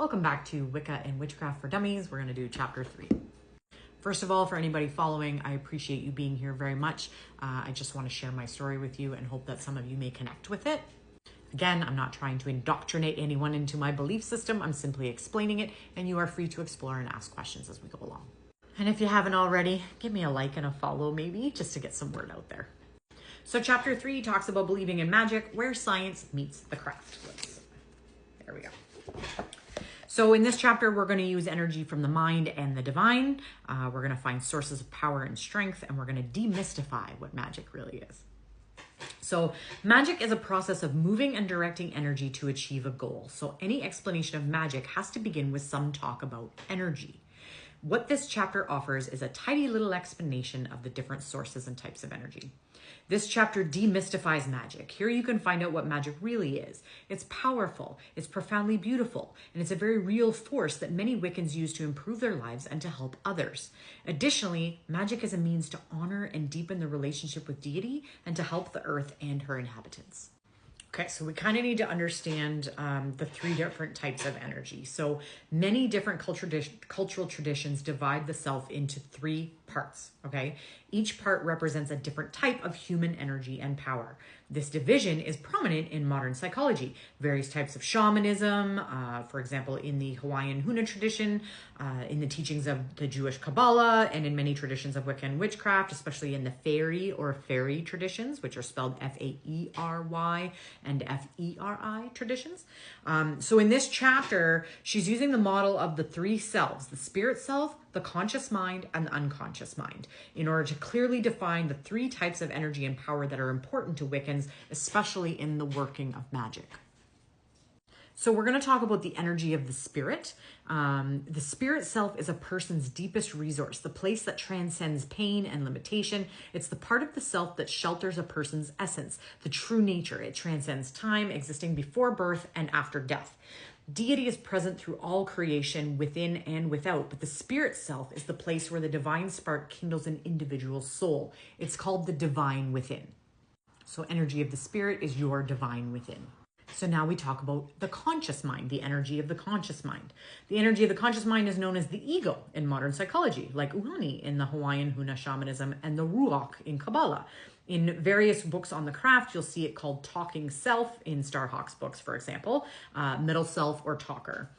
Welcome back to Wicca and Witchcraft for Dummies. We're going to do chapter 3. First of all, for anybody following, I appreciate you being here very much. I just want to share my story with you and hope that some of you may connect with it. Again, I'm not trying to indoctrinate anyone into my belief system. I'm simply explaining it, and you are free to explore and ask questions as we go along. And if you haven't already, give me a like and a follow maybe, just to get some word out there. So chapter 3 talks about believing in magic, where science meets the craft. There we go. So in this chapter, we're going to use energy from the mind and the divine. We're going to find sources of power and strength, and we're going to demystify what magic really is. So magic is a process of moving and directing energy to achieve a goal. So any explanation of magic has to begin with some talk about energy. What this chapter offers is a tidy little explanation of the different sources and types of energy. This chapter demystifies magic. Here you can find out what magic really is. It's powerful, it's profoundly beautiful, and it's a very real force that many Wiccans use to improve their lives and to help others. Additionally, magic is a means to honor and deepen the relationship with deity and to help the earth and her inhabitants. Okay, so we kind of need to understand the 3 different types of energy. So many different cultural traditions divide the self into 3 parts, okay? Each part represents a different type of human energy and power. This division is prominent in modern psychology. Various types of shamanism, for example, in the Hawaiian Huna tradition, in the teachings of the Jewish Kabbalah, and in many traditions of Wicca and witchcraft, especially in the fairy or fairy traditions, which are spelled F-A-E-R-Y and F-E-R-I traditions. So in this chapter, she's using the model of the 3 selves, the spirit self, the conscious mind, and the unconscious mind, in order to clearly define the 3 types of energy and power that are important to Wiccans, especially in the working of magic. So we're going to talk about the energy of the spirit. The spirit self is a person's deepest resource, the place that transcends pain and limitation. It's the part of the self that shelters a person's essence, the true nature. It transcends time, existing before birth and after death. Deity is present through all creation, within and without, but the spirit self is the place where the divine spark kindles an individual's soul. It's called the divine within. So energy of the spirit is your divine within. So now we talk about the conscious mind, the energy of the conscious mind. The energy of the conscious mind is known as the ego in modern psychology, like Uhani in the Hawaiian Huna shamanism and the Ruach in Kabbalah. In various books on the craft, you'll see it called talking self in Starhawk's books, for example, middle self or talker.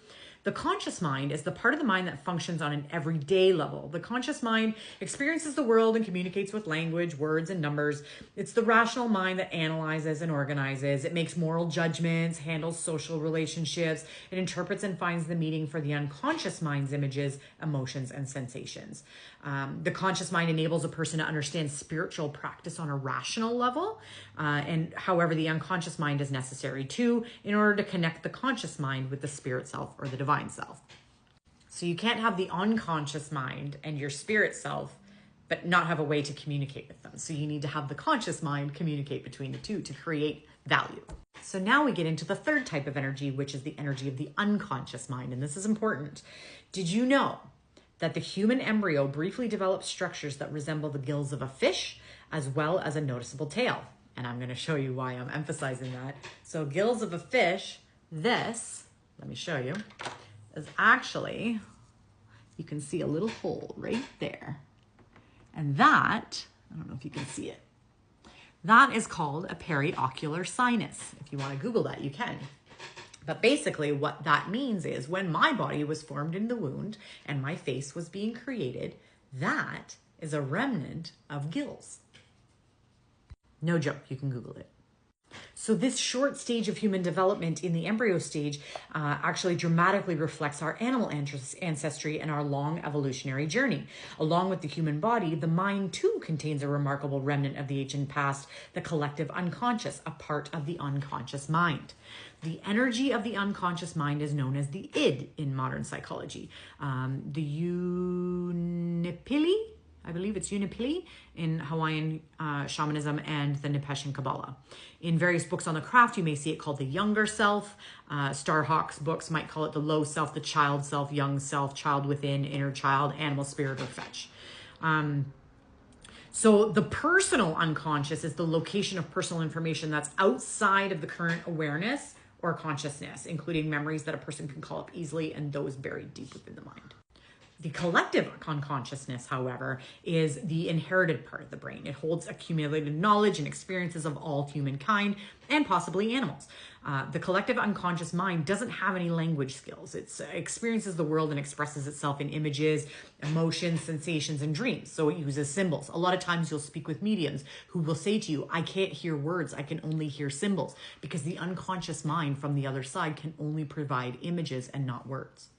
The conscious mind is the part of the mind that functions on an everyday level. The conscious mind experiences the world and communicates with language, words, and numbers. It's the rational mind that analyzes and organizes. It makes moral judgments, handles social relationships. It interprets and finds the meaning for the unconscious mind's images, emotions, and sensations. The conscious mind enables a person to understand spiritual practice on a rational level. And however, the unconscious mind is necessary too, in order to connect the conscious mind with the spirit self or the divine self. So you can't have the unconscious mind and your spirit self, but not have a way to communicate with them. So you need to have the conscious mind communicate between the 2 to create value. So now we get into the 3rd type of energy, which is the energy of the unconscious mind. And this is important. Did you know that the human embryo briefly develops structures that resemble the gills of a fish, as well as a noticeable tail? And I'm going to show you why I'm emphasizing that. So gills of a fish, this, let me show you, is actually, you can see a little hole right there. And that, I don't know if you can see it, that is called a periocular sinus. If you want to Google that, you can. But basically what that means is when my body was formed in the womb and my face was being created, that is a remnant of gills. No joke, you can Google it. So this short stage of human development in the embryo stage actually dramatically reflects our animal ancestry and our long evolutionary journey. Along with the human body, the mind too contains a remarkable remnant of the ancient past, the collective unconscious, a part of the unconscious mind. The energy of the unconscious mind is known as the id in modern psychology. The Unipili, I believe it's Unipili in Hawaiian shamanism and the Nipeshan Kabbalah. In various books on the craft, you may see it called the younger self. Starhawk's books might call it the low self, the child self, young self, child within, inner child, animal spirit, or fetch. So the personal unconscious is the location of personal information that's outside of the current awareness or consciousness, including memories that a person can call up easily and those buried deep within the mind. The collective unconsciousness, however, is the inherited part of the brain. It holds accumulated knowledge and experiences of all humankind and possibly animals. The collective unconscious mind doesn't have any language skills. It experiences the world and expresses itself in images, emotions, sensations, and dreams. So it uses symbols. A lot of times you'll speak with mediums who will say to you, I can't hear words, I can only hear symbols, because the unconscious mind from the other side can only provide images and not words.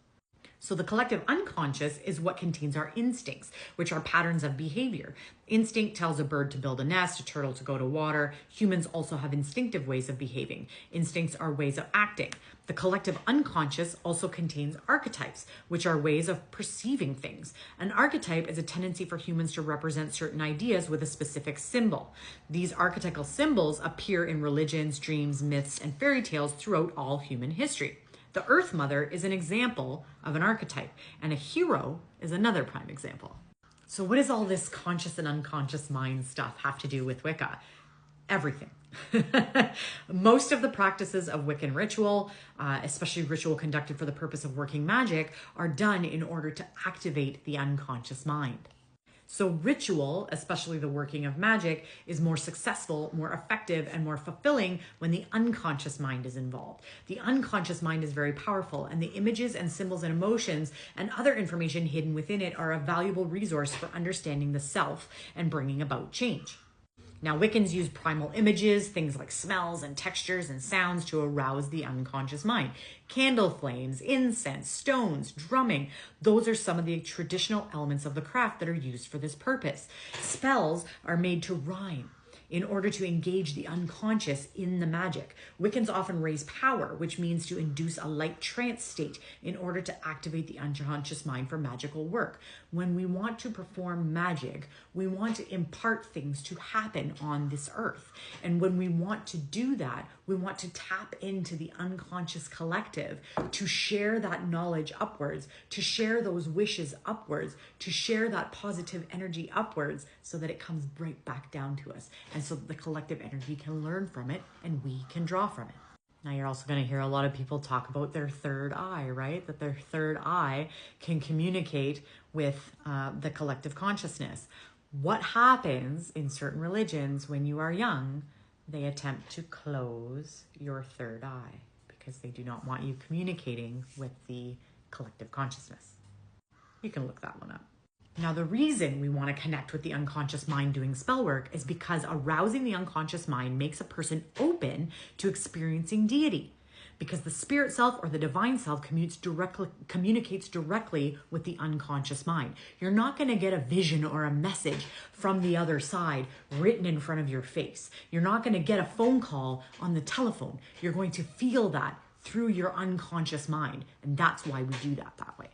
So the collective unconscious is what contains our instincts, which are patterns of behavior. Instinct tells a bird to build a nest, a turtle to go to water. Humans also have instinctive ways of behaving. Instincts are ways of acting. The collective unconscious also contains archetypes, which are ways of perceiving things. An archetype is a tendency for humans to represent certain ideas with a specific symbol. These archetypal symbols appear in religions, dreams, myths, and fairy tales throughout all human history. The Earth Mother is an example of an archetype, and a hero is another prime example. So what does all this conscious and unconscious mind stuff have to do with Wicca? Everything. Most of the practices of Wiccan ritual, especially ritual conducted for the purpose of working magic, are done in order to activate the unconscious mind. So ritual, especially the working of magic, is more successful, more effective, and more fulfilling when the unconscious mind is involved. The unconscious mind is very powerful, and the images and symbols and emotions and other information hidden within it are a valuable resource for understanding the self and bringing about change. Now, Wiccans use primal images, things like smells and textures and sounds, to arouse the unconscious mind. Candle flames, incense, stones, drumming, those are some of the traditional elements of the craft that are used for this purpose. Spells are made to rhyme in order to engage the unconscious in the magic. Wiccans often raise power, which means to induce a light trance state in order to activate the unconscious mind for magical work. When we want to perform magic, we want to impart things to happen on this earth. And when we want to do that, we want to tap into the unconscious collective to share that knowledge upwards, to share those wishes upwards, to share that positive energy upwards so that it comes right back down to us. And so the collective energy can learn from it and we can draw from it. Now, you're also going to hear a lot of people talk about their third eye, right? That their third eye can communicate with the collective consciousness. What happens in certain religions when you are young, they attempt to close your third eye because they do not want you communicating with the collective consciousness. You can look that one up. Now, the reason we want to connect with the unconscious mind doing spell work is because arousing the unconscious mind makes a person open to experiencing deity, because the spirit self or the divine self communicates directly with the unconscious mind. You're not going to get a vision or a message from the other side written in front of your face. You're not going to get a phone call on the telephone. You're going to feel that through your unconscious mind, and that's why we do that way.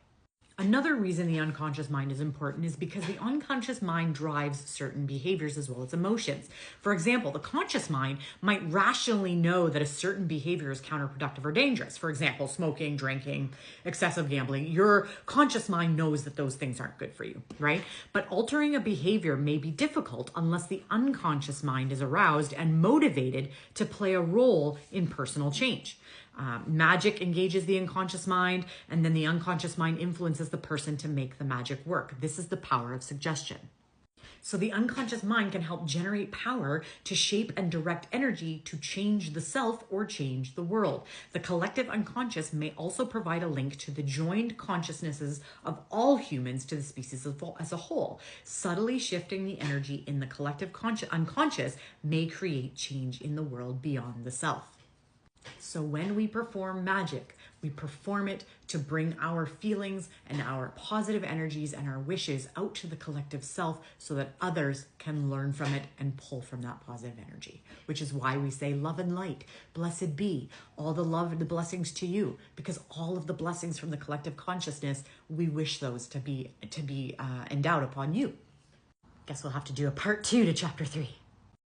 Another reason the unconscious mind is important is because the unconscious mind drives certain behaviors as well as emotions. For example, the conscious mind might rationally know that a certain behavior is counterproductive or dangerous. For example, smoking, drinking, excessive gambling. Your conscious mind knows that those things aren't good for you, right? But altering a behavior may be difficult unless the unconscious mind is aroused and motivated to play a role in personal change. Magic engages the unconscious mind, and then the unconscious mind influences the person to make the magic work. This is the power of suggestion. So the unconscious mind can help generate power to shape and direct energy to change the self or change the world. The collective unconscious may also provide a link to the joined consciousnesses of all humans to the species as a whole. Subtly shifting the energy in the collective unconscious may create change in the world beyond the self. So when we perform magic, we perform it to bring our feelings and our positive energies and our wishes out to the collective self so that others can learn from it and pull from that positive energy, which is why we say love and light, blessed be, all the love and the blessings to you, because all of the blessings from the collective consciousness, we wish those to be endowed upon you. Guess we'll have to do a part 2 to chapter 3.